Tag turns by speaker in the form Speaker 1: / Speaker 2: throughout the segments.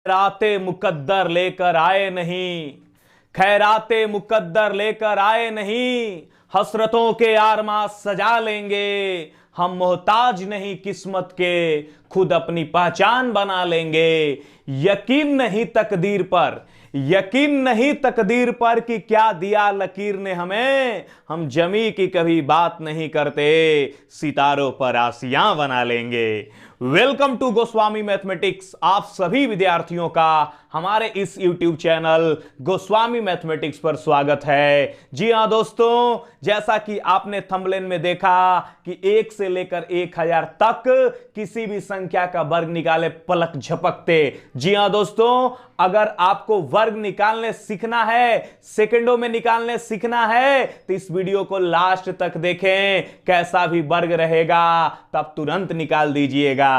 Speaker 1: खैराते मुकद्दर लेकर आए नहीं, खैराते मुकद्दर लेकर आए नहीं, हसरतों के आरमां सजा लेंगे। हम मोहताज नहीं किस्मत के, खुद अपनी पहचान बना लेंगे। यकीन नहीं तकदीर पर, यकीन नहीं तकदीर पर कि क्या दिया लकीर ने हमें। हम जमी की कभी बात नहीं करते, सितारों पर आसियां बना लेंगे। Welcome to Goswami mathematics. आप सभी विद्यार्थियों का हमारे इस YouTube चैनल गोस्वामी मैथमेटिक्स पर स्वागत है। जी हां दोस्तों, जैसा कि आपने थंबनेल में देखा कि 1 से लेकर 1000 तक किसी भी संख्या का वर्ग निकाले पलक झपकते। जी हां दोस्तों, अगर आपको वर्ग निकालने सीखना है, सेकंडों में निकालने सीखना है, तो इस वीडियो को लास्ट तक देखें। कैसा भी वर्ग रहेगा तब तुरंत निकाल दीजिएगा।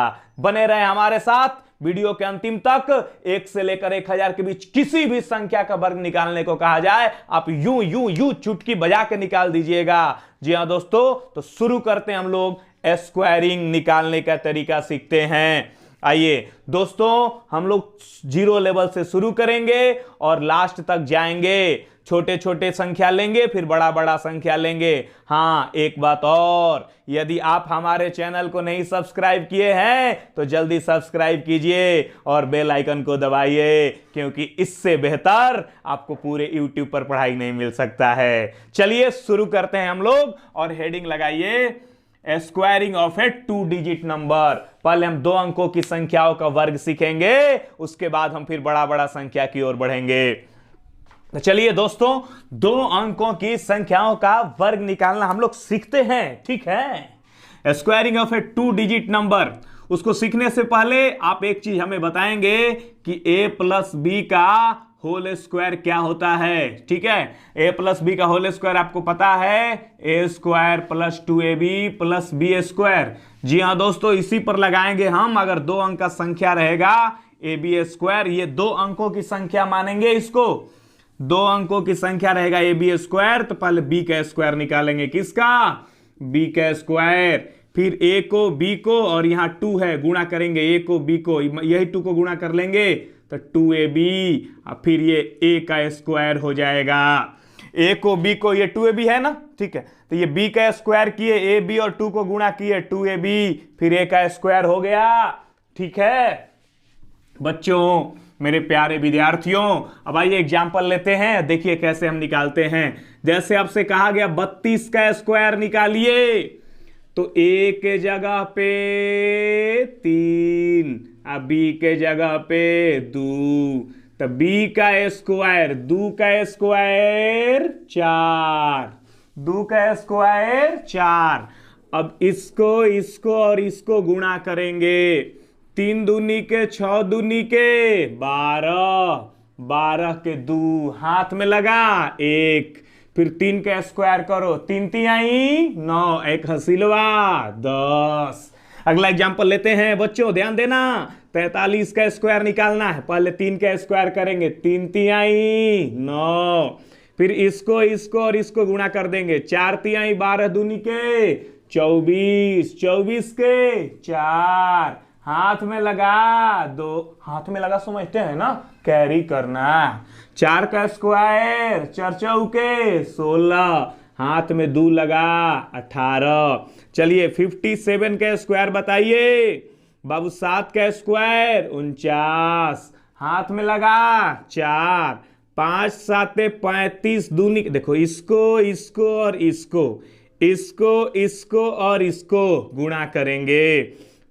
Speaker 1: बने रहे हमारे साथ वीडियो के अंतिम तक। 1 से लेकर 1000 के बीच किसी भी संख्या का वर्ग निकालने को कहा जाए, आप यूं यूं यूं चुटकी बजा के निकाल दीजिएगा। जी हां दोस्तों, तो शुरू करते हैं। हम लोग स्क्वायरिंग निकालने का तरीका सीखते हैं। आइए दोस्तों, हम लोग 0 लेवल से शुरू करेंगे और लास्ट तक जाएंगे। छोटे छोटे संख्या लेंगे, फिर बड़ा बड़ा संख्या लेंगे। हाँ, एक बात और, यदि आप हमारे चैनल को नहीं सब्सक्राइब किए हैं तो जल्दी सब्सक्राइब कीजिए और बेल आइकन को दबाइए, क्योंकि इससे बेहतर आपको पूरे YouTube पर पढ़ाई नहीं मिल सकता है। चलिए शुरू करते हैं हम लोग, और हेडिंग लगाइए squaring of A 2 digit number. पहले हम 2 अंकों की संख्याओं का वर्ग सीखेंगे, उसके बाद हम फिर बड़ा बड़ा संख्या की ओर बढ़ेंगे। तो चलिए दोस्तों, 2 अंकों की संख्याओं का वर्ग निकालना हम लोग सीखते हैं। ठीक है, squaring of A 2 digit number. उसको सीखने से पहले आप एक चीज हमें बताएंगे कि a प्लस बी का होल स्क्वायर क्या होता है। ठीक है, a प्लस बी का होल स्क्वायर आपको पता है, a square plus 2ab plus B square. जी हाँ दोस्तों, इसी पर लगाएंगे हम। अगर 2 अंक का संख्या रहेगा ab स्क्वायर, ये 2 अंकों की संख्या मानेंगे इसको। 2 अंकों की संख्या रहेगा ab स्क्वायर, तो पहले b का स्क्वायर निकालेंगे। किसका? b का स्क्वायर। फिर a को b को, और यहां 2 है, गुणा करेंगे a को b को, यही 2 को गुणा कर लेंगे तो 2ab, और फिर ये a का स्क्वायर हो जाएगा। a को b को, ये 2ab है ना, ठीक है, तो ये b का स्क्वायर किए, ab और 2 को गुणा किए 2ab, फिर a का स्क्वायर हो गया। ठीक है बच्चों, मेरे प्यारे विद्यार्थियों, अब आइए एग्जाम्पल लेते हैं। देखिए कैसे हम निकालते हैं। जैसे आपसे कहा गया 32 का स्क्वायर निकालिए, तो a के जगह पे 3, अब b के जगह पे 2, तो b का स्क्वायर, 2 का स्क्वायर 4, 2 का स्क्वायर 4। अब इसको इसको और इसको गुणा करेंगे। 3 दूनी के 6 दूनी के 12, 12 के 2, हाथ में लगा 1, फिर 3 का स्क्वायर करो, 3 तिहाई 9, 1 हसीलवा 10। अगला एग्जांपल लेते हैं बच्चों, ध्यान देना। 43 का स्क्वायर निकालना है, पहले 3 का स्क्वायर करेंगे, 3 तिहाई 9, फिर इसको इसको और इसको गुणा कर देंगे। 4 तिहाई 12 दूनी के 24, 24 के 4, हाथ में लगा 2, हाथ में लगा समझते हैं ना, कैरी करना। 4 का स्क्वायर 4 चौके 16, हाथ में 2 लगा 18। चलिए 57 का स्क्वायर बताइए बाबू। 7 का स्क्वायर 49, हाथ में लगा 4, 5 7 35 दूनी, देखो इसको इसको और इसको, इसको इसको और इसको गुणा करेंगे।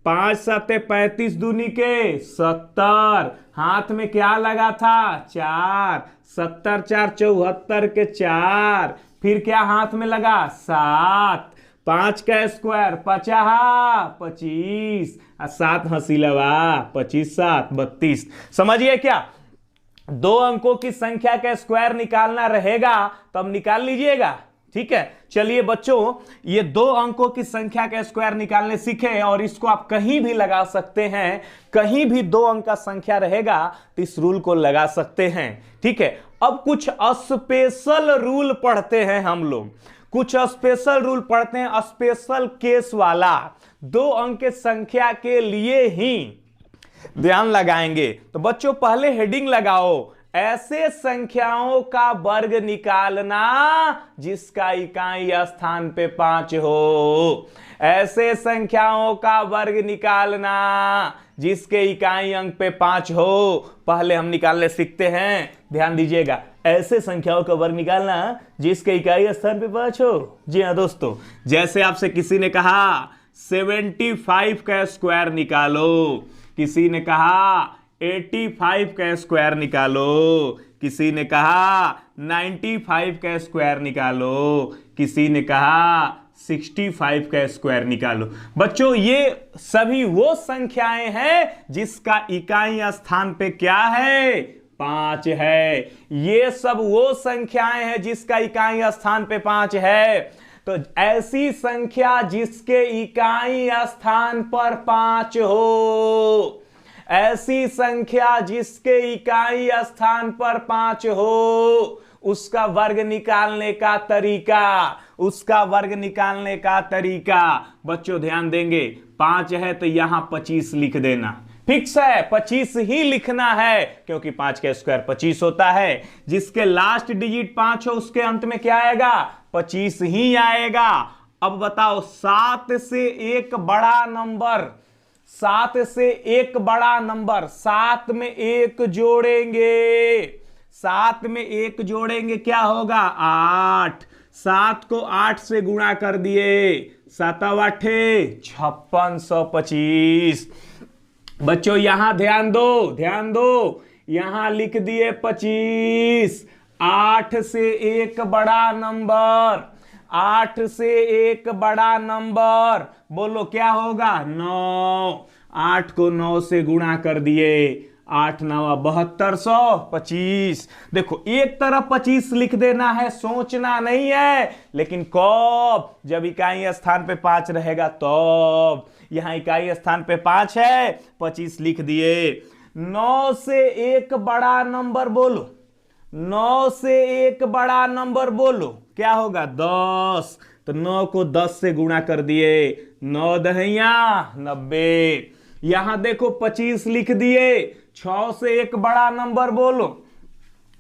Speaker 1: 5 7 35 दूनी के 70, हाथ में क्या लगा था 4, 70 4 74 के 4, फिर क्या हाथ में लगा 7, 5 का स्क्वायर 50 25, 7 हसीलवा 25 7 32। समझिए क्या, 2 अंकों की संख्या का स्क्वायर निकालना रहेगा तब निकाल लीजिएगा। ठीक है, चलिए बच्चों, ये 2 अंकों की संख्या का स्क्वायर निकालने सीखे, और इसको आप कहीं भी लगा सकते हैं। कहीं भी 2 अंक का संख्या रहेगा तो इस रूल को लगा सकते हैं। ठीक है, अब कुछ स्पेशल रूल पढ़ते हैं हम लोग, कुछ स्पेशल रूल पढ़ते हैं, स्पेशल केस वाला। 2 अंक की संख्या के लिए ही ध्यान लगाएंगे। तो बच्चों पहले हेडिंग लगाओ, ऐसे संख्याओं का वर्ग निकालना जिसका इकाई स्थान पे 5 हो। ऐसे संख्याओं का वर्ग निकालना जिसके इकाई अंक पे 5 हो। पहले हम निकालने सीखते हैं, ध्यान दीजिएगा। ऐसे संख्याओं का वर्ग निकालना जिसके इकाई स्थान पे 5 हो। जी हाँ दोस्तों, जैसे आपसे किसी ने कहा 75 का स्क्वायर निकालो, किसी ने कहा 85 का स्क्वायर निकालो, किसी ने कहा 95 का स्क्वायर निकालो, किसी ने कहा 65 का स्क्वायर निकालो। बच्चों ये सभी वो संख्याएं हैं जिसका इकाई स्थान पे क्या है? 5 है। ये सब वो संख्याएं हैं जिसका इकाई स्थान पे 5 है। तो ऐसी संख्या जिसके इकाई स्थान पर 5 हो, ऐसी संख्या जिसके इकाई स्थान पर 5 हो, उसका वर्ग निकालने का तरीका, उसका वर्ग निकालने का तरीका। बच्चों ध्यान देंगे, 5 है तो यहां 25 लिख देना, फिक्स है 25 ही लिखना है, क्योंकि 5 का स्क्वायर 25 होता है। जिसके लास्ट डिजिट 5 हो उसके अंत में क्या आएगा? 25 ही आएगा। अब बताओ 7 से एक बड़ा नंबर, 7 से एक बड़ा नंबर, 7 में 1 जोड़ेंगे, 7 में 1 जोड़ेंगे क्या होगा? 8। 7 को 8 से गुणा कर दिए, 7 8 5625। बच्चों यहां ध्यान दो, ध्यान दो, यहां लिख दिए 25। 8 से एक बड़ा नंबर, 8 से एक बड़ा नंबर, बोलो क्या होगा? 9। 8 को 9 से गुणा कर दिए, 8 9 7225। देखो एक तरफ 25 लिख देना है, सोचना नहीं है, लेकिन कब? जब इकाई स्थान पे 5 रहेगा तब। यहां इकाई स्थान पे 5 है, 25 लिख दिए। 9 से एक बड़ा नंबर बोलो, 9 से एक बड़ा नंबर बोलो, क्या होगा? 10। तो 9 को 10 से गुणा कर दिए, 9 दहिया 90। यहां देखो 25 लिख दिए। 6 से एक बड़ा नंबर बोलो,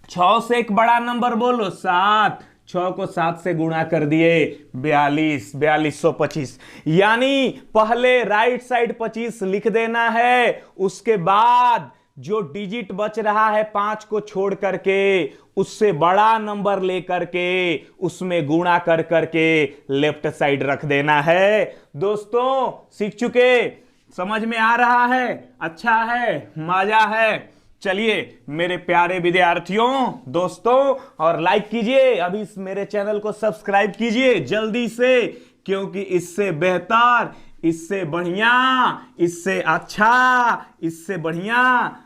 Speaker 1: 6 से एक बड़ा नंबर बोलो, 7। 6 को 7 से गुणा कर दिए, 42, 4225। यानी पहले राइट साइड 25 लिख देना है, उसके बाद जो डिजिट बच रहा है 5 को छोड़ करके उससे बड़ा नंबर लेकर के उसमें गुणा कर करके लेफ्ट साइड रख देना है। दोस्तों सीख चुके? समझ में आ रहा है? अच्छा है, मजा है। चलिए मेरे प्यारे विद्यार्थियों, दोस्तों, और लाइक कीजिए, अभी इस मेरे चैनल को सब्सक्राइब कीजिए जल्दी से, क्योंकि इससे बेहतर, इससे बढ़िया, इससे अच्छा, इससे बढ़िया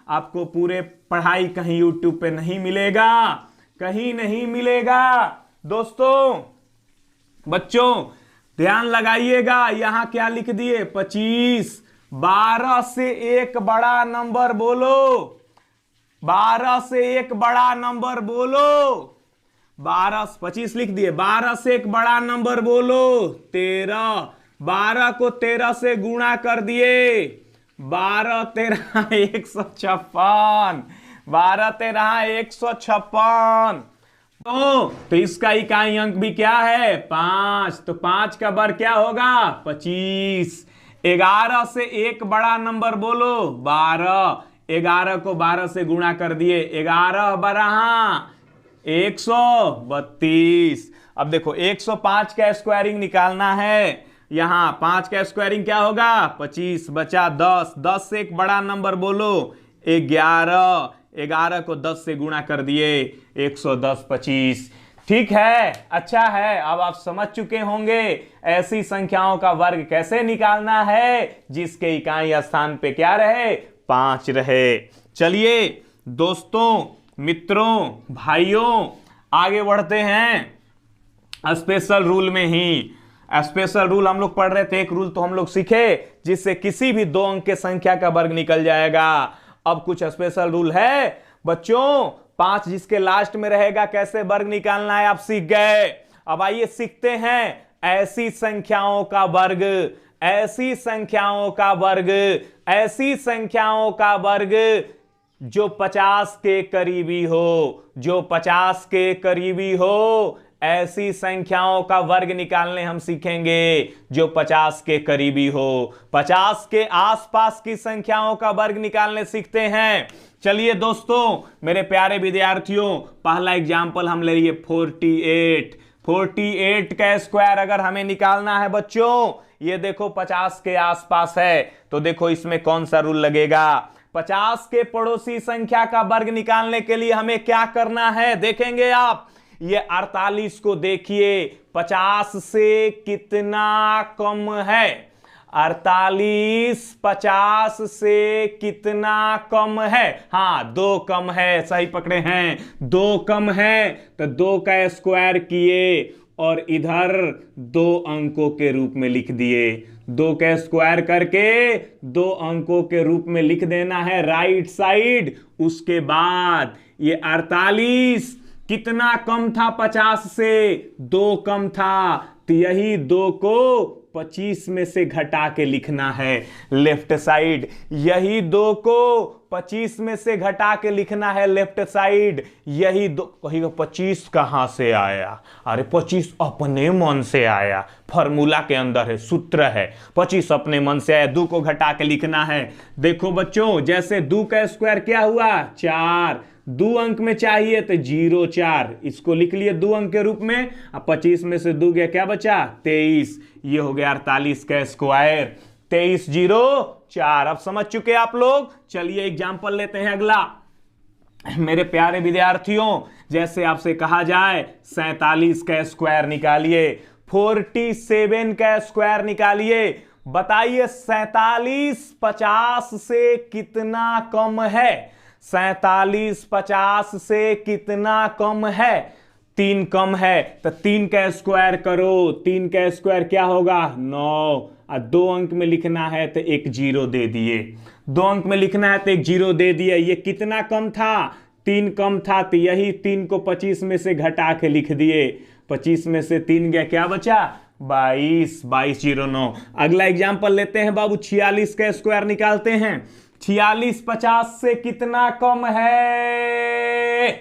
Speaker 1: आपको पूरे पढ़ाई कहीं YouTube पे नहीं मिलेगा, कहीं नहीं मिलेगा। दोस्तों बच्चों ध्यान लगाइएगा, यहां क्या लिख दिए? 25। 12 से एक बड़ा नंबर बोलो, 12 से एक बड़ा नंबर बोलो। 12 25 लिख दिए, 12 से एक बड़ा नंबर बोलो, 13। 12 को 13 से गुणा कर दिए, 12 13 156, 12 13 156। तो इसका इकाई अंक भी क्या है? 5। तो 5 का वर्ग क्या होगा? 25। 11 से एक बड़ा नंबर बोलो, 12। 11 को 12 से गुणा कर दिए, 11 12 132। अब देखो 105 का स्क्वायरिंग निकालना है, यहां 5 का स्क्वायरिंग क्या होगा? 25 बचा 10। 10 से एक बड़ा नंबर बोलो, 11। 11 को 10 से गुणा कर दिए, 110 25। ठीक है, अच्छा है। अब आप समझ चुके होंगे ऐसी संख्याओं का वर्ग कैसे निकालना है जिसके इकाई स्थान पे क्या रहे? 5 रहे। चलिए दोस्तों, मित्रों, भाइयों, आगे बढ़ते हैं स्पेशल रूल में ही। स्पेशल रूल हम लोग पढ़ रहे थे, एक रूल तो हम लोग सीखे जिससे किसी भी 2 अंक के संख्या का वर्ग निकल जाएगा। अब कुछ स्पेशल रूल है बच्चों। 5 जिसके लास्ट में रहेगा कैसे वर्ग निकालना है आप सीख गए। अब आइए सीखते हैं ऐसी संख्याओं का वर्ग, ऐसी संख्याओं का वर्ग ऐसी संख्याओं का वर्ग जो 50 के करीबी हो, जो 50 के करीबी हो, ऐसी संख्याओं का वर्ग निकालने हम सीखेंगे जो 50 के करीबी हो। 50 के आसपास की संख्याओं का वर्ग निकालने सीखते हैं। चलिए दोस्तों, मेरे प्यारे विद्यार्थियों, पहला एग्जाम्पल हम ले लिए 48। 48 का स्क्वायर अगर हमें निकालना है बच्चों, ये देखो 50 के आसपास है, तो देखो इसमें कौन सा रूल लगेगा। 50 के पड़ोसी संख्या का वर्ग निकालने के लिए हमें क्या करना है देखेंगे आप। ये 48 को देखिए, 50 से कितना कम है? 48 50 से कितना कम है? हाँ, 2 कम है, सही पकड़े हैं, 2 कम है, तो 2 का स्क्वायर किए और इधर 2 अंकों के रूप में लिख दिए। 2 का स्क्वायर करके 2 अंकों के रूप में लिख देना है राइट साइड। उसके बाद ये 48 कितना कम था 50 से? 2 कम था, तो यही 2 को 25 में से घटा के लिखना है लेफ्ट साइड। यही 2 को 25 में से घटा के लिखना है लेफ्ट साइड। यही 2 कहिएगा 25 कहां से आया? अरे 25 अपने मन से आया, फॉर्मूला के अंदर है, सूत्र है, 25 अपने मन से आया। 2 को घटा के लिखना है। देखो बच्चों, जैसे 2 का स्क्वायर क्या हुआ? 4। 2 अंक में चाहिए तो 0 4, इसको लिख लिए 2 अंक के रूप में। अब 25 में से 2 गया, क्या बचा? 23। ये हो गया 48 का स्क्वायर। 23 0 4। अब समझ चुके आप लोग। चलिए एग्जाम्पल लेते हैं अगला। मेरे प्यारे विद्यार्थियों, जैसे आपसे कहा जाए 47 का स्क्वायर निकालिए, 47 का स्क्वायर निकालिए। बताइए 47 50 से कितना कम है? 47 50 से कितना कम है? 3 कम है, तो 3 का स्क्वायर करो। 3 का स्क्वायर क्या होगा? 9। और 2 अंक में लिखना है तो एक 0 दे दिए। 2 अंक में लिखना है तो एक 0 दे दिए। ये कितना कम था? 3 कम था, तो यही 3 को 25 में से घटा के लिख दिए। 25 में से 3 गया, क्या बचा? 22। 22 0 9। अगला एग्जाम्पल लेते हैं बाबू, 46 का स्क्वायर निकालते हैं। 46 50 से कितना कम है?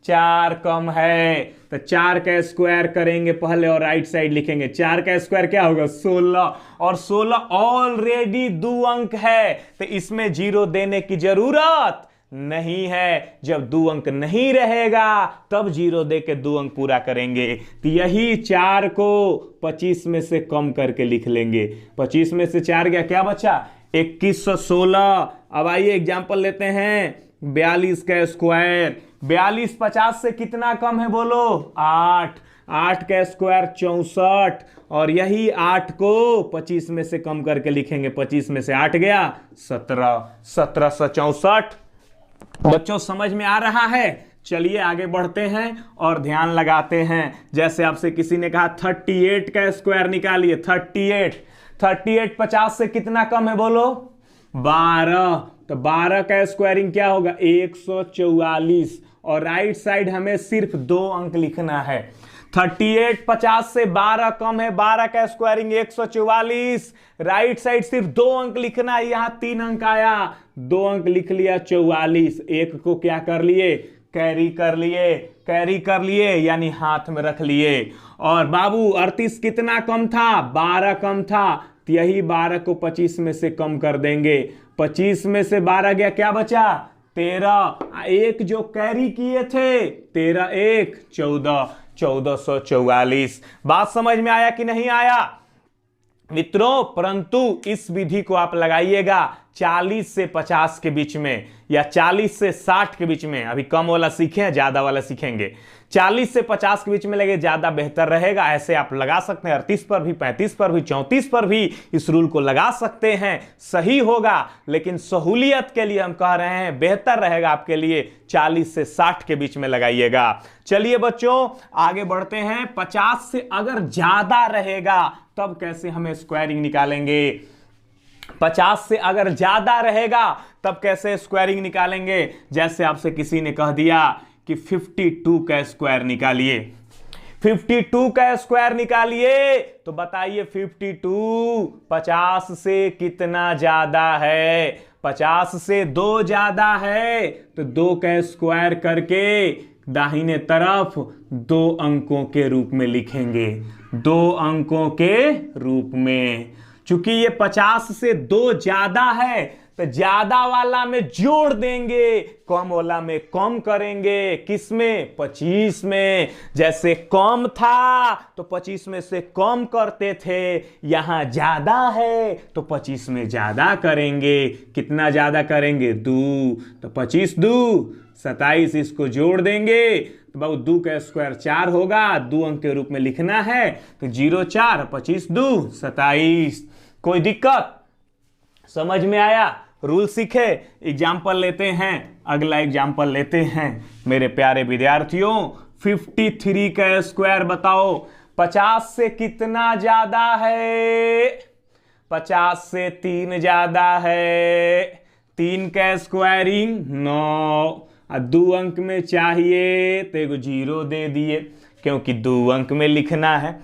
Speaker 1: 4 कम है, तो 4 का स्क्वायर करेंगे पहले और राइट साइड लिखेंगे। 4 का स्क्वायर क्या होगा? 16। और 16 ऑलरेडी 2 अंक है, तो इसमें 0 देने की जरूरत नहीं है। जब 2 अंक नहीं रहेगा तब 0 दे के 2 अंक पूरा करेंगे। तो यही 4 को 25 में से कम करके लिख लेंगे। 25 में से 4 गया, क्या बचा? 2116। अब आइए एग्जाम्पल लेते हैं 42 का स्क्वायर। 42 50 से कितना कम है बोलो? 8। 8 का स्क्वायर 64। और यही 8 को 25 में से कम करके लिखेंगे। 25 में से 8 गया, 17। 1764। बच्चों समझ में आ रहा है? चलिए आगे बढ़ते हैं और ध्यान लगाते हैं। जैसे आपसे किसी ने कहा 38 का स्क्वायर निकालिए। 38 50 से कितना कम है बोलो? 12। तो 12 का स्क्वायरिंग क्या होगा? 144। और राइट साइड हमें सिर्फ 2 अंक लिखना है। 38 50 से 12 कम है, 12 का स्क्वायरिंग 144। राइट साइड सिर्फ 2 अंक लिखना है। यहां 3 अंक आया, 2 अंक लिख लिया 44। एक को क्या कर लिए? कैरी कर लिए। कैरी कर लिए यानी हाथ में रख लिए। और बाबू 38 कितना कम था? 12 कम था, तो यही 12 को 25 में से कम कर देंगे। 25 में से 12 गया, क्या बचा? 13। एक जो कैरी किए थे 13 1 14। 1444। बात समझ में आया कि नहीं आया मित्रों? परंतु इस विधि को आप लगाइएगा 40 से 50 के बीच में या 40 से 60 के बीच में। अभी कम वाला सीखे, ज्यादा वाला सीखेंगे। 40 से 50 के बीच में लगे ज्यादा बेहतर रहेगा। ऐसे आप लगा सकते हैं 38 पर भी, 35 पर भी, 34 पर भी इस रूल को लगा सकते हैं, सही होगा। लेकिन सहूलियत के लिए हम कह रहे हैं बेहतर रहेगा आपके लिए 40 से 60 के बीच में लगाइएगा। चलिए बच्चों आगे बढ़ते हैं। 50 से अगर ज्यादा रहेगा तब कैसे हमें स्क्वायरिंग निकालेंगे? 50 से अगर ज्यादा रहेगा तब कैसे स्क्वायरिंग निकालेंगे? जैसे आपसे किसी ने कह दिया कि 52 का स्क्वायर निकालिए। 52 का स्क्वायर निकालिए। तो बताइए 52 50 से कितना ज्यादा है? 50 से 2 ज्यादा है, तो 2 का स्क्वायर करके दाहिने तरफ 2 अंकों के रूप में लिखेंगे, 2 अंकों के रूप में। चूंकि ये 50 से 2 ज्यादा है तो ज्यादा वाला में जोड़ देंगे, कम वाला में कम करेंगे। किसमें? 25 में। जैसे कम था तो 25 में से कम करते थे, यहां ज्यादा है तो 25 में ज्यादा करेंगे। कितना ज्यादा करेंगे? 2। तो 25 2 27, इसको जोड़ देंगे तो बाबू 2 का स्क्वायर 4 होगा, 2 अंक के रूप में लिखना है तो 0 4 25 2 27। कोई दिक्कत? समझ में आया? रूल सीखे? एग्जाम्पल लेते हैं, अगला एग्जाम्पल लेते हैं मेरे प्यारे विद्यार्थियों। 53 का स्क्वायर बताओ 50 से कितना ज्यादा है? 50 से 3 ज्यादा है। 3 का स्क्वायरिंग 9, 2 अंक में चाहिए तो एगो 0 दे दिए क्योंकि 2 अंक में लिखना है।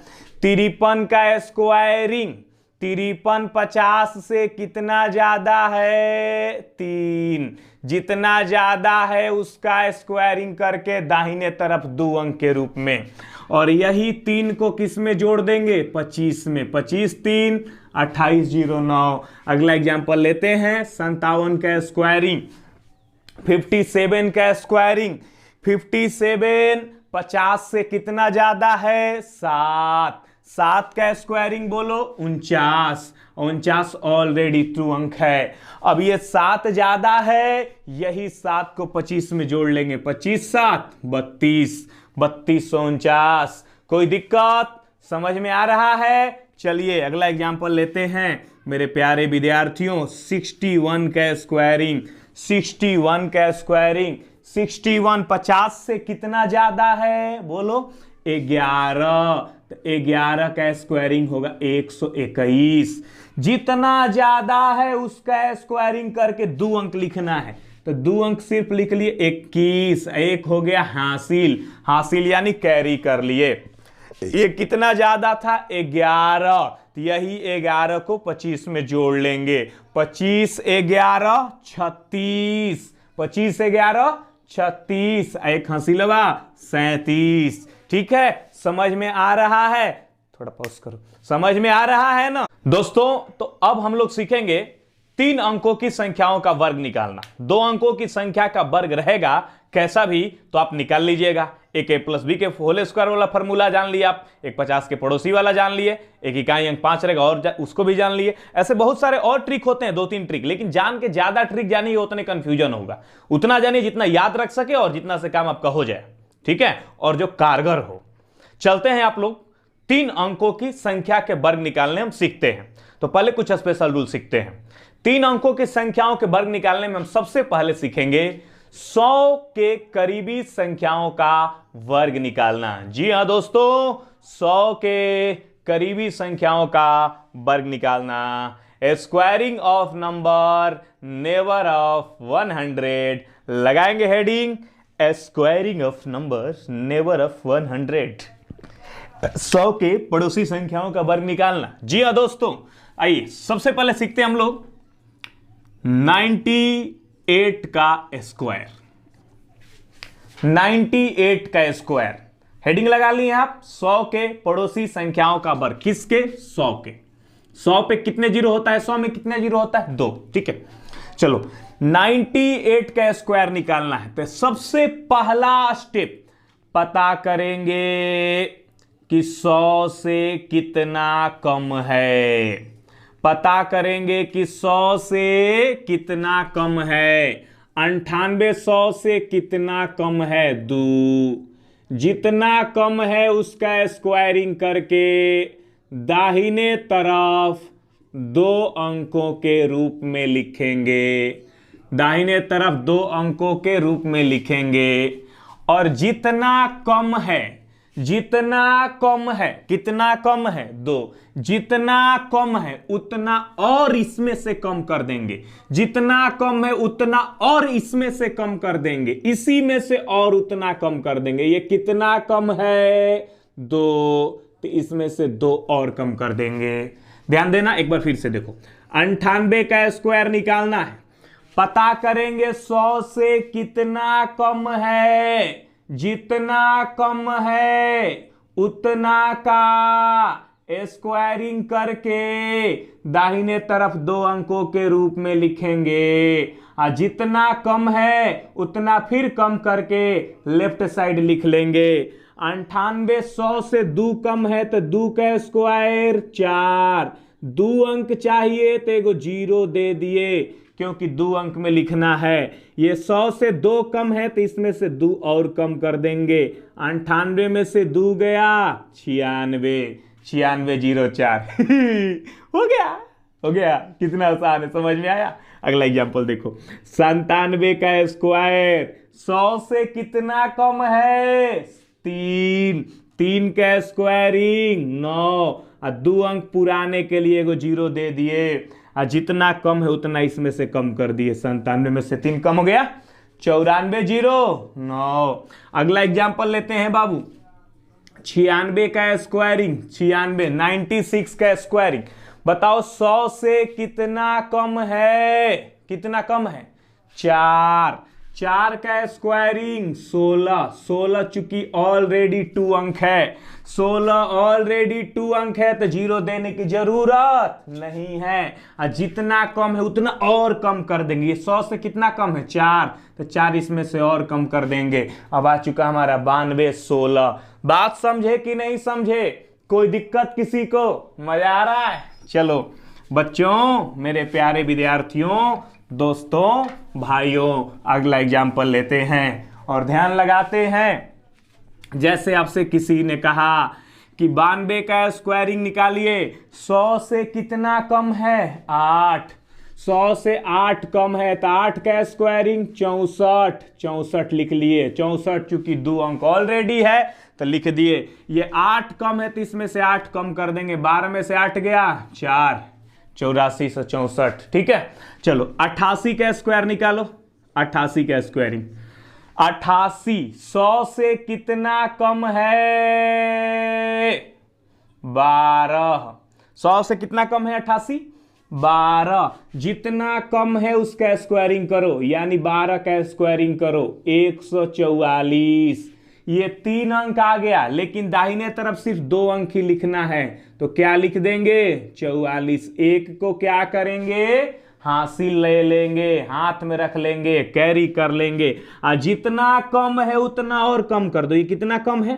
Speaker 1: 53 का स्क्वायरिंग 53 50 से कितना ज्यादा है? 3। जितना ज्यादा है उसका स्क्वायरिंग करके दाहिने तरफ 2 अंक के रूप में, और यही 3 को किस में जोड़ देंगे? 25 में। 25 3 28 0 9। अगला एग्जांपल लेते हैं 57 का स्क्वायरिंग 57 का स्क्वायरिंग 57 50 से कितना ज्यादा है? 7। 7 का स्क्वायरिंग बोलो 49। 49 ऑलरेडी ट्रू अंक है। अब ये 7 ज्यादा है, यही 7 को 25 में जोड़ लेंगे। 25 7 32 32 49। कोई दिक्कत? समझ में आ रहा है? चलिए अगला एग्जांपल लेते हैं मेरे प्यारे विद्यार्थियों। 61 का स्क्वायरिंग 61 का स्क्वायरिंग 61 50 से कितना ज्यादा है? बोलो 11। तो 11 का स्क्वायरिंग होगा 121। जितना ज्यादा है उसका स्क्वायरिंग करके 2 अंक लिखना है, तो 2 अंक सिर्फ लिख लिए 21। एक हो गया हासिल, हासिल यानी कैरी कर लिए। ये कितना ज्यादा था? 11। तो यही 11 को 25 में जोड़ लेंगे। 25 11 36। 25 11 36, एक हासिलवा 37। ठीक है? समझ में आ रहा है? थोड़ा पॉज करो। समझ में आ रहा है ना दोस्तों? तो अब हम लोग सीखेंगे 3 अंकों की संख्याओं का वर्ग निकालना। 2 अंकों की संख्या का वर्ग रहेगा कैसा भी तो आप निकाल लीजिएगा। एक a+b के होल स्क्वायर वाला फॉर्मूला जान लिया आप, एक 50 के पड़ोसी वाला जान लिए, एक इकाई अंक 5 रहेगा और उसको भी जान लिए। ऐसे बहुत सारे और ट्रिक होते हैं, 2-3 ट्रिक, लेकिन जान के ज्यादा ट्रिक जानिए उतने कंफ्यूजन होगा। उतना जानिए जितना याद रख सके और जितना से काम आपका हो जाए, ठीक है, और जो कारगर हो। चलते हैं आप लोग 3 अंकों की संख्या के वर्ग निकालने हम सीखते हैं। तो पहले कुछ स्पेशल रूल सीखते हैं। 3 अंकों की संख्याओं के वर्ग निकालने में हम सबसे पहले सीखेंगे 100 के करीबी संख्याओं का वर्ग निकालना। जी हां दोस्तों, 100 के करीबी संख्याओं का वर्ग निकालना। Squaring of number never of 100। लगाएंगे heading squaring of number never of 100। 100 के पड़ोसी संख्याओं का वर्ग निकालना। जी हां दोस्तों, आइए सबसे पहले सीखते हैं हम लोग 98 का स्क्वायर। 98 का स्क्वायर हेडिंग लगा लिए आप। 100 के पड़ोसी संख्याओं का वर्ग। किसके? 100 के। 100 पे कितने जीरो होता है? 100 में कितने जीरो होता है? 2। ठीक है, चलो 98 का स्क्वायर निकालना है तो सबसे पहला स्टेप पता करेंगे कि 100 से कितना कम है। पता करेंगे कि 100 से कितना कम है। 98 100 से कितना कम है? 2। जितना कम है उसका स्क्वायरिंग करके दाहिने तरफ 2 अंकों के रूप में लिखेंगे। दाहिने तरफ 2 अंकों के रूप में लिखेंगे। और जितना कम है, जितना कम है, कितना कम है? 2। जितना कम है उतना और इसमें से कम कर देंगे। जितना कम है उतना और इसमें से कम कर देंगे। इसी में से और उतना कम कर देंगे। ये कितना कम है? 2, तो इसमें से 2 और कम कर देंगे। ध्यान देना, एक बार फिर से देखो, 98 का स्क्वायर निकालना है, पता करेंगे 100 से कितना कम है, जितना कम है उतना का स्क्वायरिंग करके दाहिने तरफ 2 अंकों के रूप में लिखेंगे, और जितना कम है उतना फिर कम करके लेफ्ट साइड लिख लेंगे। 98 100 से 2 कम है तो 2 का स्क्वायर 4, 2 अंक चाहिए तो एगो 0 दे दिए क्योंकि 2 अंक में लिखना है। ये 100 से 2 कम है तो इसमें से 2 और कम कर देंगे। 98 में से 2 गया 96, 9604 हो गया, हो गया। कितना आसान है, समझ में आया। अगला एग्जांपल देखो, 97 का स्क्वायर 100 से कितना कम है, 3, 3 का स्क्वायरिंग 9, और 2 अंक पुराने के लिए एगो 0 दे दिए, और जितना कम है उतना इसमें से कम कर दिए। 97 में से 3 कम हो गया, 94 0 9। अगला एग्जांपल लेते हैं बाबू, 96 का स्क्वायरिंग, 96 का स्क्वायरिंग। बताओ 100 से कितना कम है, कितना कम है, 4, 4 का स्क्वायरिंग 16, 16 चूंकि ऑलरेडी 2 अंक है, 16 ऑलरेडी 2 अंक है तो 0 देने की जरूरत नहीं है, और जितना कम है उतना और कम कर देंगे। ये 100 से कितना कम है, 4, तो 4 इसमें से और कम कर देंगे। अब आ चुका हमारा 92 16। बात समझे कि नहीं समझे, कोई दिक्कत किसी को, मजा आ रहा है। चलो बच्चों, मेरे प्यारे विद्यार्थियों, दोस्तों, भाइयों, अगला एग्जाम्पल लेते हैं और ध्यान लगाते हैं। जैसे आपसे किसी ने कहा कि 92 का स्क्वायरिंग निकालिए, 100 से कितना कम है, 8, 100 से 8 कम है तो 8 का स्क्वायरिंग 64, 64 लिख लिए। 64 चूंकि 2 अंक ऑलरेडी है तो लिख दिए। ये 8 कम है तो इसमें से 8 कम कर देंगे, 12 में से 8 गया 4, 84 से 64। ठीक है, चलो 88 का स्क्वायर निकालो, 88 का स्क्वायरिंग, 88 100 से कितना कम है, 12, 100 से कितना कम है 88, 12, जितना कम है उसका स्क्वायरिंग करो, यानी 12 का स्क्वायरिंग करो 144। ये 3 अंक आ गया, लेकिन दाहिने तरफ सिर्फ 2 अंक ही लिखना है, तो क्या लिख देंगे 44। एक को क्या करेंगे, हासिल ले लेंगे, हाथ में रख लेंगे, कैरी कर लेंगे, और जितना कम है उतना और कम कर दो। ये कितना कम है,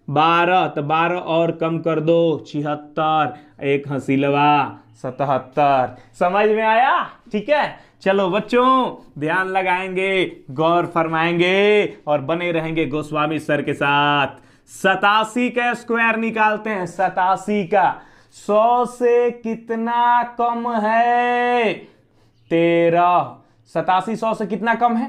Speaker 1: 12, तो 12 और कम कर दो 76, एक हसीलवा 77। समझ में आया, ठीक है। चलो बच्चों, ध्यान लगाएंगे, गौर फरमाएंगे और बने रहेंगे गोस्वामी सर के साथ। 87 का स्क्वायर निकालते हैं, 87 का 100 से कितना कम है, 13, 87 100 से कितना कम है,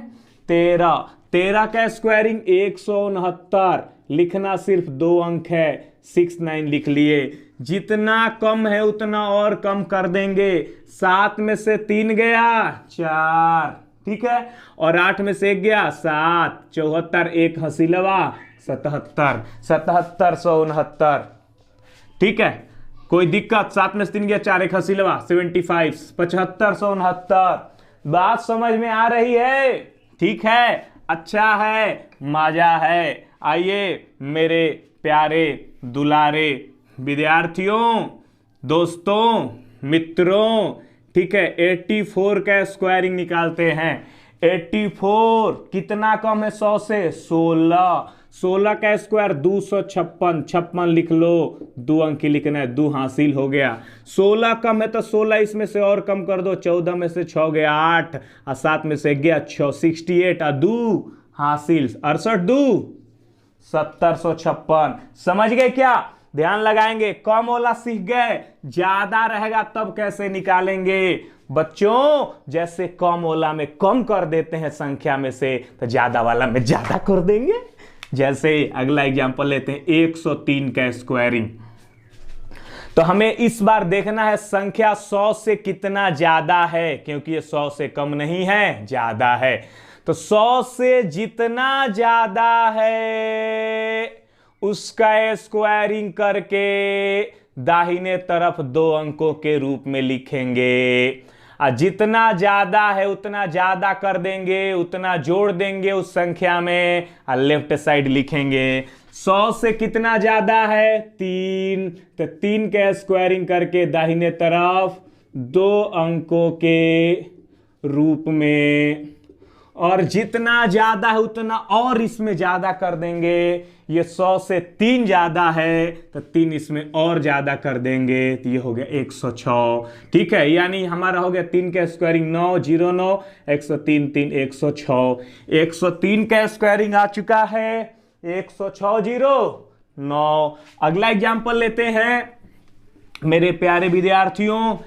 Speaker 1: 13, 13 का स्क्वायरिंग 169, लिखना सिर्फ 2 अंक है, 69 लिख लिए। जितना कम है उतना और कम कर देंगे, 7 में से 3 गया 4, ठीक है, और 8 में से 1 गया 7, 74, एक हसीलवा 77, 77 169। ठीक है, कोई दिक्कत, 7 में से 3 गया 4, एक हसीलवा 75, 75 169। बात समझ में आ रही है, ठीक है, अच्छा है, मजा है। आइए मेरे प्यारे दुलारे विद्यार्थियों, दोस्तों, मित्रों, ठीक है, 84 का स्क्वायरिंग निकालते हैं। 84 कितना कम है 100 से, 16, 16 का स्क्वायर 256, 56 लिख लो, 2 अंक ही लिखना है, 2 हासिल हो गया। 16 कम है तो 16 इसमें से और कम कर दो, 14 में से 6 गया 8, और 7 में से गया 6, 68, और 2 हासिल 68, 2 1756। समझ गए क्या, ध्यान लगाएंगे। कम वाला सीख गए, ज्यादा रहेगा तब कैसे निकालेंगे बच्चों। जैसे कम वाला में कम कर देते हैं संख्या में से, तो ज्यादा वाला में ज्यादा कर देंगे। जैसे अगला एग्जांपल लेते हैं, 103 का स्क्वायरिंग। तो हमें इस बार देखना है संख्या 100 से कितना ज्यादा है, क्योंकि ये 100 से कम नहीं है, ज्यादा है। तो 100 से जितना ज्यादा है उसका स्क्वायरिंग करके दाहिने तरफ 2 अंकों के रूप में लिखेंगे। जितना ज्यादा है उतना ज्यादा कर देंगे, उतना जोड़ देंगे उस संख्या में, लेफ्ट साइड लिखेंगे। 100 से कितना ज्यादा है? 3, तो 3 का स्क्वायरिंग करके दाहिने तरफ 2 अंकों के रूप में, और जितना ज्यादा है उतना और इसमें ज्यादा कर देंगे। ये 100 से 3 ज्यादा है तो 3 इसमें और ज्यादा कर देंगे, तो ये हो गया 106। ठीक है, यानी हमारा हो गया 3 का स्क्वायरिंग 9, 0, 9, 103, 3, 106। 103 का स्क्वायरिंग आ चुका है 106, 0, 9। अगला एग्जाम्पल लेते हैं मेरे प्यारे विद्यार्थियों।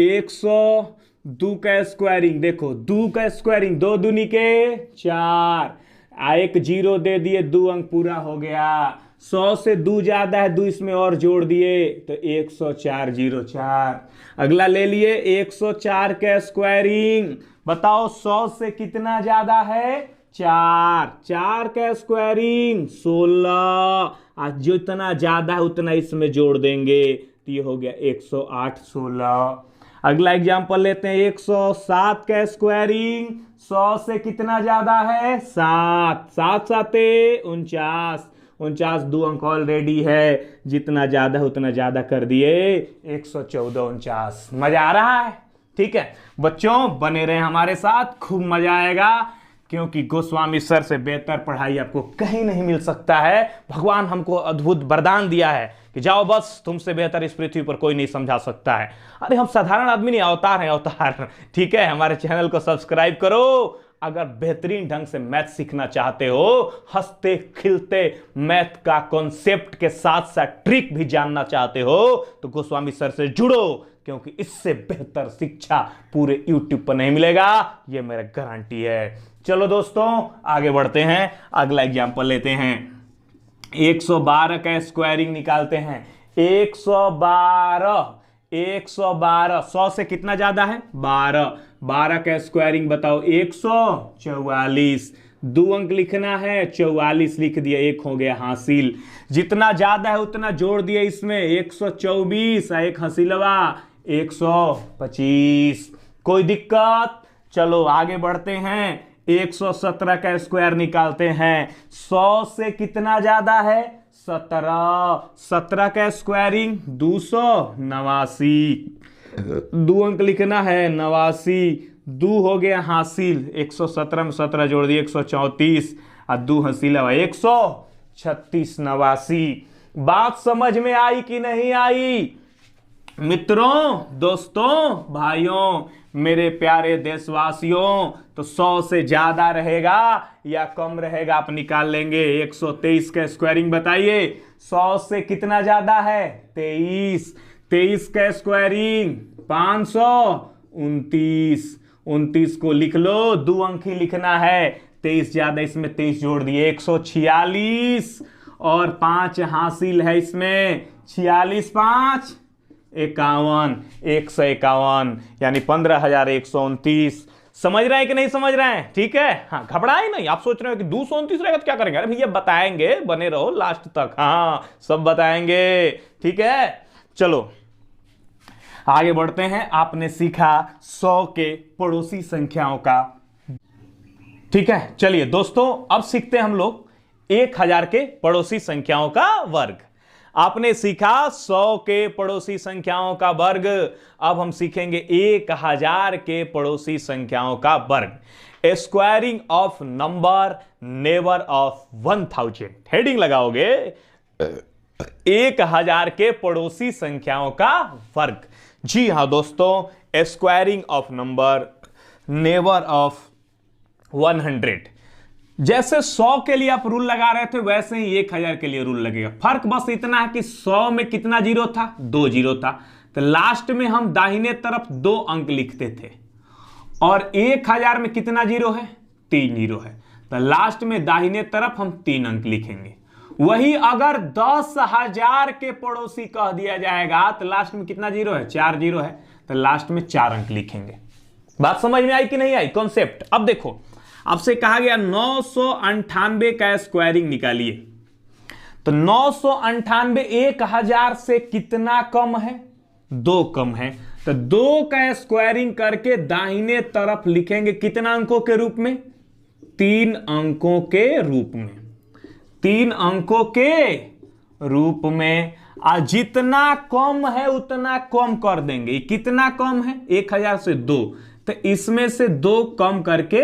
Speaker 1: 102 का स्क्वायरिंग, देखो 2 का स्क्वायरिंग 2 दूनी के 4, एक 0 दे दिए, 2 अंक पूरा हो गया। 100 से 2 ज्यादा है, 2 इसमें और जोड़ दिए तो 104, 04। अगला ले लिए 104 का स्क्वायरिंग, बताओ 100 से कितना ज्यादा है? 4, 4 का स्क्वायरिंग 16, आज जितना ज्यादा है उतना इसमें जोड़ देंगे, तो ये हो गया 108, 16। अगला एग्जांपल लेते हैं 107 का स्क्वायरिंग। 100 से कितना ज्यादा है? 7, 7 7 49, 49 2 अंक ऑलरेडी है, जितना ज्यादा है उतना ज्यादा कर दिए, 114, 49। मजा आ रहा है? ठीक है बच्चों, बने रहे हमारे साथ, खूब मजा आएगा, क्योंकि गोस्वामी सर से बेहतर पढ़ाई आपको कहीं नहीं मिल सकता है। भगवान हमको अद्भुत वरदान दिया है कि जाओ बस, तुमसे बेहतर इस पृथ्वी पर कोई नहीं समझा सकता है। अरे हम साधारण आदमी नहीं, अवतार हैं अवतार। ठीक है, हमारे चैनल को सब्सक्राइब करो। अगर बेहतरीन ढंग से मैथ सीखना चाहते हो, हंसते खिलते मैथ का कॉन्सेप्ट के साथ साथ ट्रिक भी जानना चाहते हो, तो गोस्वामी सर से जुड़ो, क्योंकि इससे बेहतर शिक्षा पूरे YouTube पर नहीं मिलेगा, ये मेरा गारंटी है। चलो दोस्तों आगे बढ़ते हैं, अगला एग्जांपल लेते हैं। 112 का स्क्वायरिंग निकालते हैं। 112, 112, 100 से कितना ज्यादा है? 12, 12 का स्क्वायरिंग बताओ। 144, 2 अंक लिखना है, 44 लिख दिया, 1 हो गया हासिल। जितना ज्यादा है उतना जोड़ दिया इसमें, 124, एक हासिलवा 125। कोई दिक्कत? चलो आगे बढ़ते हैं। 117 का स्क्वायर निकालते हैं। 100 से कितना ज्यादा है? 17, 17 का स्क्वायरिंग 289, 2 अंक लिखना है, 89, 2 हो गया हासिल। 117 में 17 जोड़ दिए, 134, और 2 हासिल 136, 89। बात समझ में आई कि नहीं आई? मित्रों, दोस्तों, भाइयों, मेरे प्यारे देशवासियों, तो 100 से ज्यादा रहेगा या कम रहेगा आप निकाल लेंगे। 123 का स्क्वायरिंग बताइए। 100 से कितना ज्यादा है? 23, 23 का स्क्वायरिंग 529, 29 को लिख लो, 2 अंक ही लिखना है, 23 ज्यादा, इसमें 23 जोड़ दिए, 146, और 5 हासिल है इसमें, 46, 5 51, 151, यानी 15,129। समझ रहे हैं कि नहीं समझ रहे हैं? ठीक है, हाँ, घबराए नहीं। आप सोच रहे हो कि 229 रहेगा तो क्या करेंगे? अरे भैया बताएंगे, बने रहो लास्ट तक, हाँ सब बताएंगे। ठीक है, चलो आगे बढ़ते हैं। आपने सीखा 100 के पड़ोसी संख्याओं का। ठीक है, चलिए दोस्तों, अब सीखते हैं हम लोग 1000 के पड़ोसी संख्याओं का वर्ग। आपने सीखा 100 के पड़ोसी संख्याओं का वर्ग, अब हम सीखेंगे 1000 के पड़ोसी संख्याओं का वर्ग। Squaring of number never of 1000। Heading लगाओगे 1000 के पड़ोसी संख्याओं का वर्ग। जी हां दोस्तों, squaring of number never of 100। जैसे 100 के लिए आप रूल लगा रहे थे, वैसे ही 1000 के लिए रूल लगेगा। फर्क बस इतना है कि 100 में कितना जीरो था? 2 जीरो था, तो लास्ट में हम दाहिने तरफ 2 अंक लिखते थे। और 1000 में कितना जीरो है? 3 जीरो है, तो लास्ट में दाहिने तरफ हम 3 अंक लिखेंगे। वही अगर 10,000 के पड़ोसी कह दिया जाएगा तो लास्ट में कितना जीरो है? 4 जीरो है, तो लास्ट में 4 अंक लिखेंगे। बात समझ में आई कि नहीं आई कॉन्सेप्ट? अब देखो, आपसे कहा गया 998 का स्क्वायरिंग निकालिए। तो 998 1000 से कितना कम है? 2 कम है। तो 2 का स्क्वायरिंग करके दाहिने तरफ लिखेंगे कितना अंकों के रूप में? 3 अंकों के रूप में। 3 अंकों के रूप में। जितना कम है उतना कम कर देंगे। कितना कम है? 1000 से 2, तो इसमें से 2 कम करके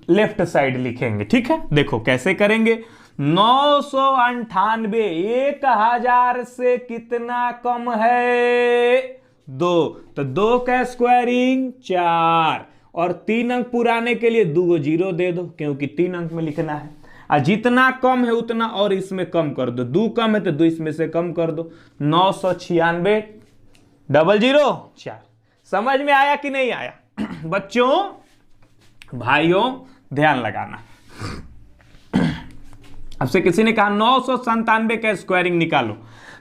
Speaker 1: लेफ्ट साइड लिखेंगे। ठीक है, देखो कैसे करेंगे। 998 1000 से कितना कम है? 2, तो 2 का स्क्वायरिंग 4, और 3 अंक पुराने के लिए 2 जीरो दे दो, क्योंकि 3 अंक में लिखना है। जितना कम है उतना और इसमें कम कर दो। 2 कम है तो 2 इसमें से कम कर दो। 996 004। समझ में आया कि नहीं आया? बच्चों भाइयों ध्यान लगाना। आपसे किसी ने कहा 997 का स्क्वायरिंग निकालो,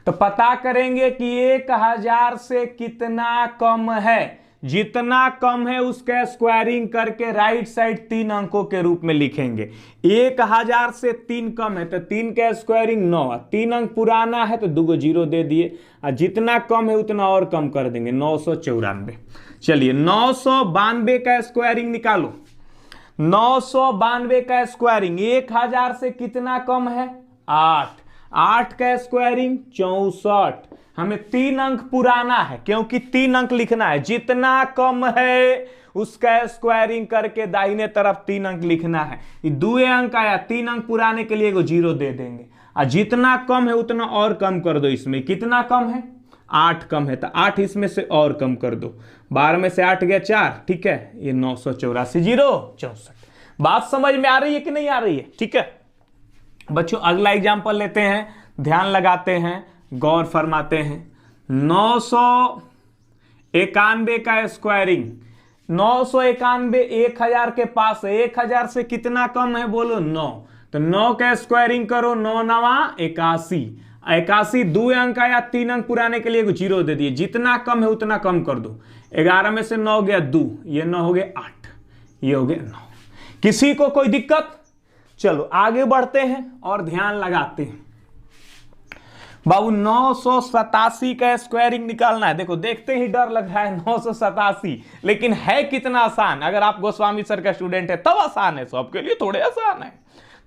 Speaker 1: तो पता करेंगे कि 1000 से कितना कम है। जितना कम है उसका स्क्वायरिंग करके राइट साइड 3 अंकों के रूप में लिखेंगे। 1000 से 3 कम है तो 3 का स्क्वायरिंग 9, 3 अंक पुराना है तो 2 जीरो दे दिए, और जितना कम है उतना और कम कर देंगे। 994। चलिए 992 का स्क्वायरिंग निकालो। 992 का स्क्वायरिंग 1000 से कितना कम है? 8। 8 का स्क्वायरिंग 64। हमें 3 अंक पुराना है, क्योंकि 3 अंक लिखना है। जितना कम है उसका स्क्वायरिंग करके दाहिने तरफ 3 अंक लिखना है। ये 2 अंक आया, 3 अंक पुराने के लिए एगो जीरो दे देंगे। और जितना कम है उतना और कम कर दो। इसमें कितना कम है? 8 कम है, तो 8 इसमें से और कम कर दो। 12 में से 8 गया 4। ठीक है, ये 984 064। बात समझ में आ रही है कि नहीं आ रही है? ठीक है बच्चों, अगला एग्जाम्पल लेते हैं, ध्यान लगाते हैं, गौर फरमाते हैं। 991 का स्क्वायरिंग। 991 1000 के पास है। 1000 से कितना कम है? बोलो 9। तो 9 का स्क्वायरिंग करो। 9 9 81। 81 2 अंक आया, 3 अंक पुराने के लिए जीरो दे दिए। जितना कम है उतना कम कर दो। 11 में से 9 गया 2, ये 9 हो गया 8, ये हो गया 9। किसी को कोई दिक्कत? चलो आगे बढ़ते हैं और ध्यान लगाते हैं। बाबू 987 का स्क्वायरिंग निकालना है। देखो देखते ही डर लग रहा है 987, लेकिन है कितना आसान। अगर आप गोस्वामी सर का स्टूडेंट है तब आसान है, सबके लिए थोड़े आसान है।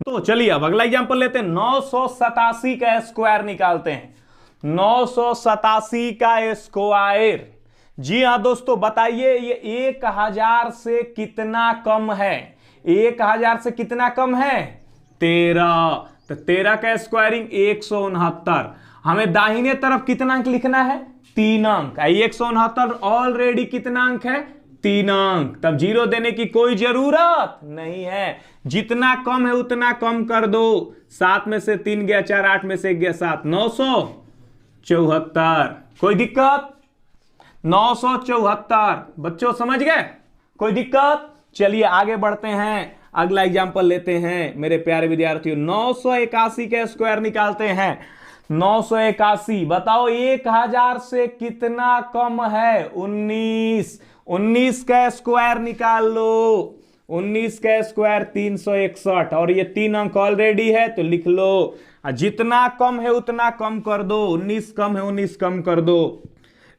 Speaker 1: तो चलिए अब अगला एग्जांपल लेते हैं। 987 का स्क्वायर निकालते हैं। 987 का स्क्वायर। जी हाँ दोस्तों, बताइए ये 1000 से कितना कम है? 1000 से कितना कम है? 13। तो 13 का स्क्वायरिंग 169। हमें दाहिने तरफ कितना अंक लिखना है? 3 अंक। 169 ऑलरेडी कितना अंक है? 3 अंक। तब जीरो देने की कोई जरूरत नहीं है। जितना कम है उतना कम कर दो। 7 में से 3 गया 4, 8 में से 1 गया 7, 974। कोई दिक्कत? 974। बच्चों समझ गए? कोई दिक्कत? चलिए आगे बढ़ते हैं, अगला एग्जांपल लेते हैं मेरे प्यारे विद्यार्थियों। 981 का स्क्वायर निकालते हैं। 981 बताओ 1000 से कितना कम है? 19। 19 का स्क्वायर निकाल लो। 19 का स्क्वायर 361, और ये 3 अंक ऑलरेडी है तो लिख लो। जितना कम है उतना कम कर दो। 19 कम है 19 कम कर दो।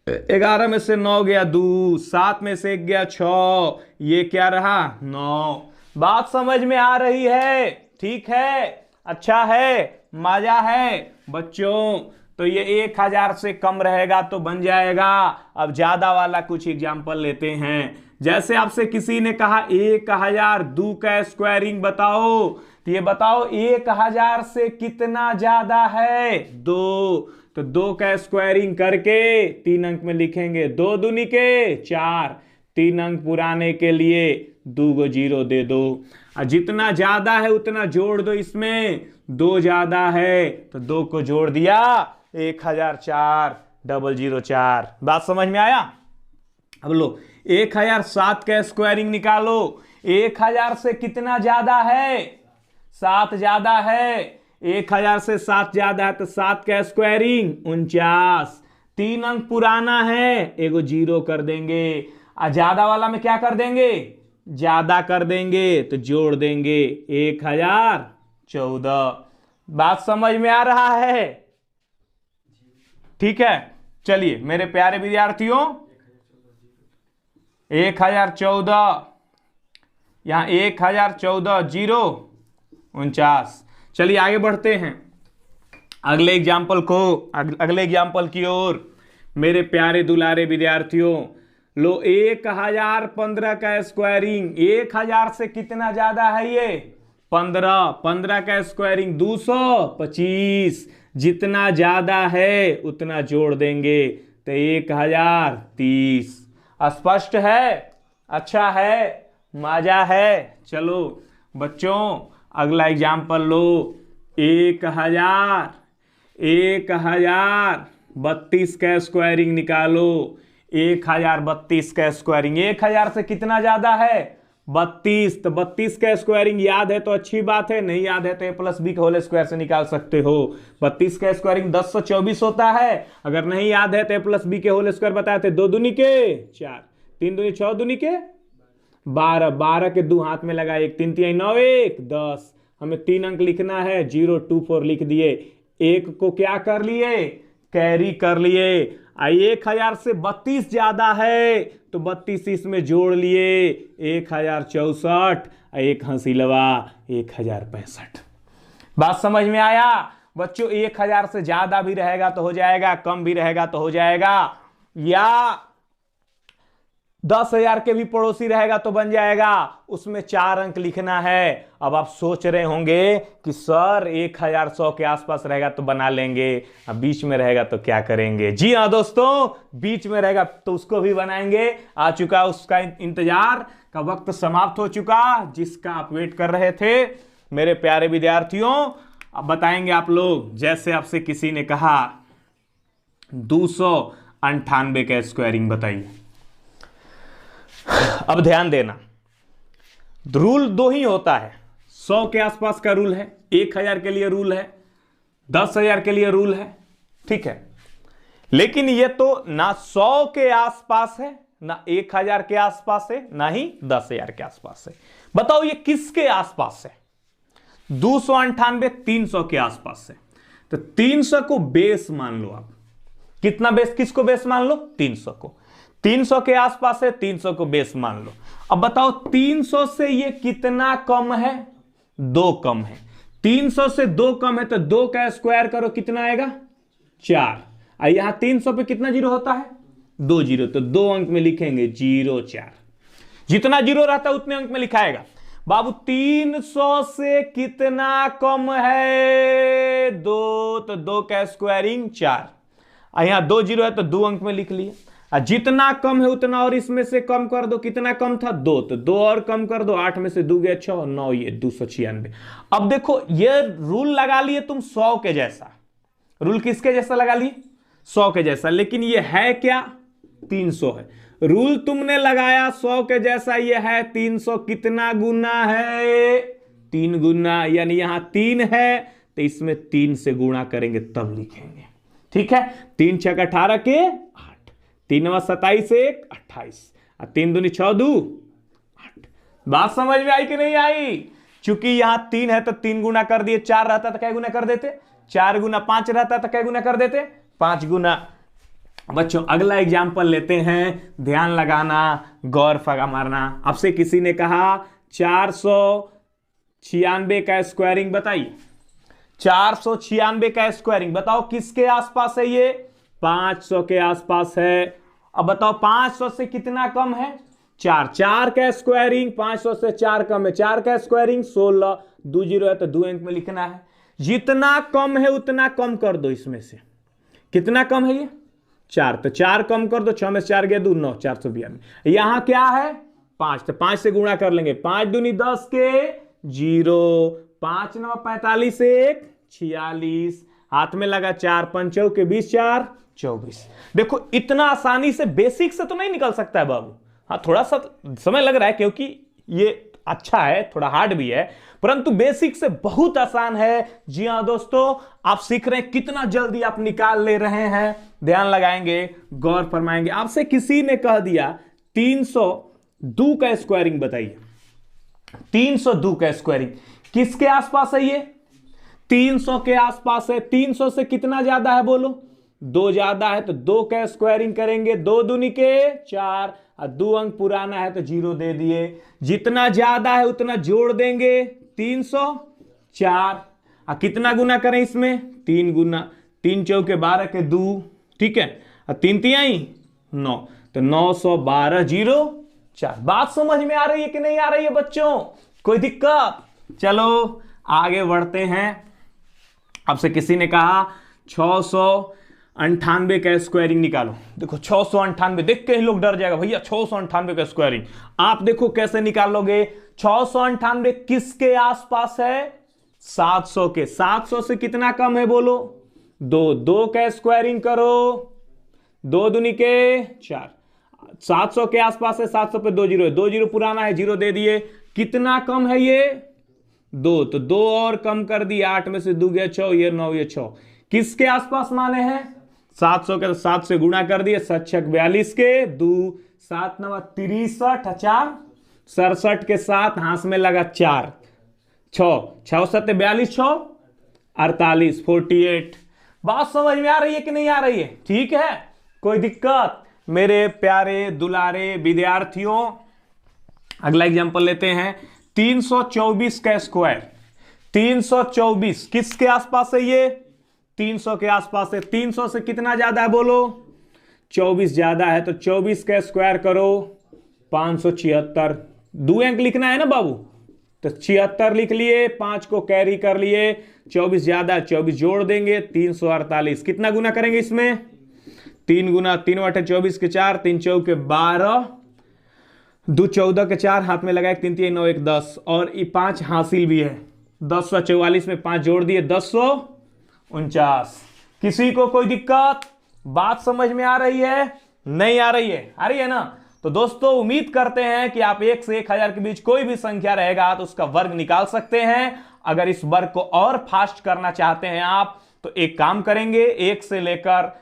Speaker 1: 11 में से 9 गया 2, 7 में से 1 गया 6, ये क्या रहा? 9। बात समझ में आ रही है? ठीक है, अच्छा है, मजा है बच्चों। तो ये 1000 से कम रहेगा तो बन जाएगा। अब ज्यादा वाला कुछ एग्जांपल लेते हैं। जैसे आपसे किसी ने कहा 1000 2 का स्क्वायरिंग बताओ, तो ये बताओ 1000 से कितना ज्यादा है? 2। तो 2 का स्क्वायरिंग करके 3 अंक में लिखेंगे। 2 दूनी के 4, 3 अंक पुराने के लिए 2 जीरो दे दो। और जितना ज्यादा है उतना जोड़ दो। इसमें 2 ज्यादा है तो 2 को जोड़ दिया, 1004 004। बात समझ में आया? अब लो 1007 का स्क्वायरिंग निकालो। 1000 से कितना ज्यादा है? 7 ज्यादा है। 1000 से 7 ज्यादा है तो 7 का स्क्वायरिंग 49। 3 अंक पुराना है, एगो जीरो कर देंगे। और ज्यादा वाला में क्या कर देंगे? ज्यादा कर देंगे तो जोड़ देंगे 1014। बात समझ में आ रहा है? ठीक है, चलिए मेरे प्यारे विद्यार्थियों, 1014, यहां 1014 जीरो 49। चलिए आगे बढ़ते हैं अगले एग्जाम्पल की ओर। मेरे प्यारे दुलारे विद्यार्थियों, लो 1015 का स्क्वायरिंग, 1000 से कितना ज्यादा है ये? 15, 15 का स्क्वायरिंग 225, जितना ज्यादा है उतना जोड़ देंगे तो 1030। स्पष्ट है? अच्छा है? मजा है? चलो बच्चों अगला एग्जाम्पल लो। 1032 का स्क्वायरिंग निकालो। 1032 का स्क्वायरिंग, 1000 से कितना ज्यादा है? 32। तो 32 का स्क्वायरिंग याद है तो अच्छी बात है, नहीं याद है तो a+b के होल स्क्वायर से निकाल सकते हो। 32 का स्क्वायरिंग 1024 होता है। अगर नहीं याद है तो a+b के होल स्क्वायर बताए थे, 2 दूनी के 4, 3 दूनी 6 दूनी के 12, 12 के 2 हाथ में लगा, 1 3 3 9 1 10। हमें 3 अंक लिखना है, 0 2 4 लिख दिए। एक को क्या कर लिए? कैरी कर लिए। 1000 से 32 ज्यादा है तो 32 इसमें जोड़ लिए, 1064। एक हंसी लवा 1065। बात समझ में आया बच्चों? 1000 से ज्यादा भी रहेगा तो हो जाएगा, कम भी रहेगा तो हो जाएगा, या 10,000 के भी पड़ोसी रहेगा तो बन जाएगा। उसमें 4 अंक लिखना है। अब आप सोच रहे होंगे कि सर 1100 के आसपास रहेगा तो बना लेंगे, अब बीच में रहेगा तो क्या करेंगे? जी हाँ दोस्तों, बीच में रहेगा तो उसको भी बनाएंगे। आ चुका उसका इंतजार का वक्त समाप्त हो चुका, जिसका आप वेट कर रहे थे मेरे प्यारे विद्यार्थियों। अब बताएंगे आप लोग, जैसे आपसे किसी ने कहा 298 का स्क्वायरिंग बताइए। अब ध्यान देना, रूल 2 ही होता है। 100 के आसपास का रूल है, 1000 के लिए रूल है, 10,000 के लिए रूल है, ठीक है। लेकिन ये तो ना 100 के आसपास है, ना 1000 के आसपास है, ना ही 10,000 के आसपास है। बताओ ये किसके आसपास है? 298 300 के आसपास है। तो 300 को बेस मान लो आप। कितना बेस? किसको बेस मान लो? 300 को। 300 के आसपास है, 300 को बेस मान लो। अब बताओ 300 से ये कितना कम है? 2 कम है। 300 से 2 कम है तो 2 का स्क्वायर करो, कितना आएगा? 4। यहां 300 पे कितना जीरो होता है? 2 जीरो, तो 2 अंक में लिखेंगे 0 4। जितना जीरो रहता है उतने अंक में लिखाएगा। बाबू 300 से कितना कम है? 2, तो 2 का स्क्वायरिंग 4। यहां 2 जीरो है तो 2 अंक में लिख लिए। जितना कम है उतना और इसमें से कम कर दो। कितना कम था? 2, तो 2 और कम कर दो। 8 में से 2 गया 6, 9 ये 296। अब देखो ये रूल लगा लिए तुम 100 के जैसा। रूल किसके जैसा लगा लिए? 100 के जैसा। लेकिन ये है क्या? 300 है। रूल तुमने लगाया 100 के जैसा, ये है 300। कितना गुना है? 3 गुना। यानी यहां 3 है तो इसमें 3 से गुणा करेंगे तब लिखेंगे, ठीक है। 3 6 18 के 8, 3 27 1 28, 3 दूनी 6 2 8। बात समझ में आई कि नहीं आई? चूंकि यहां 3 है तो 3 गुना कर दिए। 4 रहता तो क्या गुना कर देते? 4 गुना। 5 रहता तो क्या गुना कर देते? 5 गुना। बच्चों अगला एग्जाम्पल लेते हैं, ध्यान लगाना, गौर फगा मारना। आपसे किसी ने कहा 496 का स्क्वायरिंग बताइए। 496 का स्क्वायरिंग बताओ किसके आसपास है? ये 500 के आसपास है। अब बताओ 500 से कितना कम है? 4। 4 का स्क्वायरिंग 500 से 4 कम है। 4 का स्क्वायरिंग 16। 2 जीरो है तो 2 अंक में लिखना है। जितना कम है उतना कम कर दो। इसमें से कितना कम है? ये 4, तो 4 कम कर दो। 6 में 4 गया 2 9, 492। यहां क्या है? 5, तो 5 से गुणा कर लेंगे। 5 दूनी 10 के 0, 5 9 45 1 46, हाथ में लगा 4 5 के 20 4 24। देखो इतना आसानी से बेसिक से तो नहीं निकल सकता है बाबू। हाँ थोड़ा सा समय लग रहा है क्योंकि ये अच्छा है, थोड़ा हार्ड भी है, परंतु बेसिक से बहुत आसान है। जी हाँ दोस्तों, आप सीख रहे हैं, कितना जल्दी आप निकाल ले रहे हैं। ध्यान लगाएंगे, गौर फरमाएंगे। आपसे किसी ने कह दिया 302 का स्क्वायरिंग बताइए। 302 का स्क्वायरिंग किसके आसपास है? ये 300 के आसपास है। 300 से कितना ज्यादा है बोलो? 2 ज्यादा है, तो 2 का स्क्वायरिंग करेंगे, 2 दूनी के 4, और 2 अंक पुराना है तो 0 दे दिए। जितना ज्यादा है उतना जोड़ देंगे, 304। और कितना गुना करें इसमें? 3 गुना, 3 चौके 12 के 2, ठीक है, और 3 तिहाई 9, तो 912 0 4। बात समझ में आ रही है कि नहीं आ रही है बच्चों? कोई दिक्कत? चलो आगे बढ़ते हैं। आपसे किसी ने कहा 698 का स्क्वायरिंग निकालो। देखो 698, देख के ही लोग डर जाएगा, भैया 698 का स्क्वायरिंग। आप देखो कैसे निकालोगे। 698 किसके आसपास है? 700 के। 700 से कितना कम है बोलो? 2 का स्क्वायरिंग करो, 2 दूनी के 4। 700 के आसपास है, 700 पे 2 जीरो है, 2 जीरो पुराना है, 0 दे दिए। कितना कम है ये? 2, तो 2 और कम कर दिया, 8 में से 2 गया 6, ये 9 ये 6। किसके आसपास माने हैं? 700 के, तो 7 से गुणा कर दिए, 7 6 42 के 2, 7 9 63, 4 67 के 7, हाथ में लगा 4, 6 6 7 42, 6 48, 48। बात समझ में आ रही है कि नहीं आ रही है? ठीक है, कोई दिक्कत? मेरे प्यारे दुलारे विद्यार्थियों, अगला एग्जांपल लेते हैं। 324 का स्क्वायर। 324 किसके आसपास है ये? 300 के आसपास है। 300 से कितना ज्यादा है बोलो? 24 ज्यादा है, तो 24 का स्क्वायर करो, 576। 2 अंक लिखना है ना बाबू, तो 76 लिख लिए, 5 को कैरी कर लिए। 24 ज्यादा, 24 जोड़ देंगे, 348। कितना गुना करेंगे इसमें? 3 गुना, 3 बटे 24 के 4, 3 चौके 12, 2 14 के 4, हाथ में लगाए 3 3 9 1 10, और ये 5 हासिल भी है। 1044 में 5 जोड़ दिए, 1049। किसी को कोई दिक्कत? बात समझ में आ रही है? नहीं आ रही है? आ रही है ना? तो दोस्तों उम्मीद करते हैं कि आप 1 से 1000 के बीच कोई भी संख्या रहेगा तो उसका वर्ग निकाल सकते हैं। अगर इस वर्ग को और फास्ट करना चाहते हैं आप, तो एक काम करेंगे, 1 से लेकर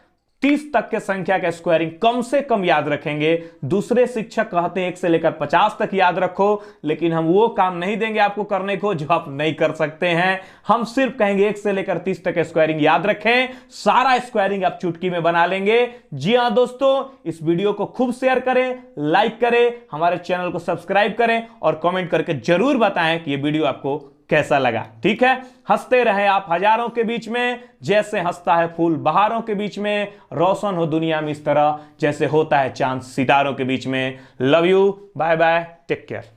Speaker 1: 30 तक के संख्या का स्क्वायरिंग कम से कम याद रखेंगे। दूसरे शिक्षक कहते हैं 1 से लेकर 50 तक याद रखो, लेकिन हम वो काम नहीं देंगे आपको करने को जो आप नहीं कर सकते हैं। हम सिर्फ कहेंगे 1 से लेकर 30 तक स्क्वायरिंग याद रखें, सारा स्क्वायरिंग आप चुटकी में बना लेंगे। जी हां दोस्तों, इस वीडियो को खूब शेयर करें, लाइक करें, हमारे चैनल को सब्सक्राइब करें और कमेंट करके जरूर बताएं कि यह वीडियो आपको कैसा लगा। ठीक है, हंसते रहें आप हजारों के बीच में, जैसे हंसता है फूल बहारों के बीच में। रोशन हो दुनिया में इस तरह जैसे होता है चांद सितारों के बीच में। Love you, bye bye, take care.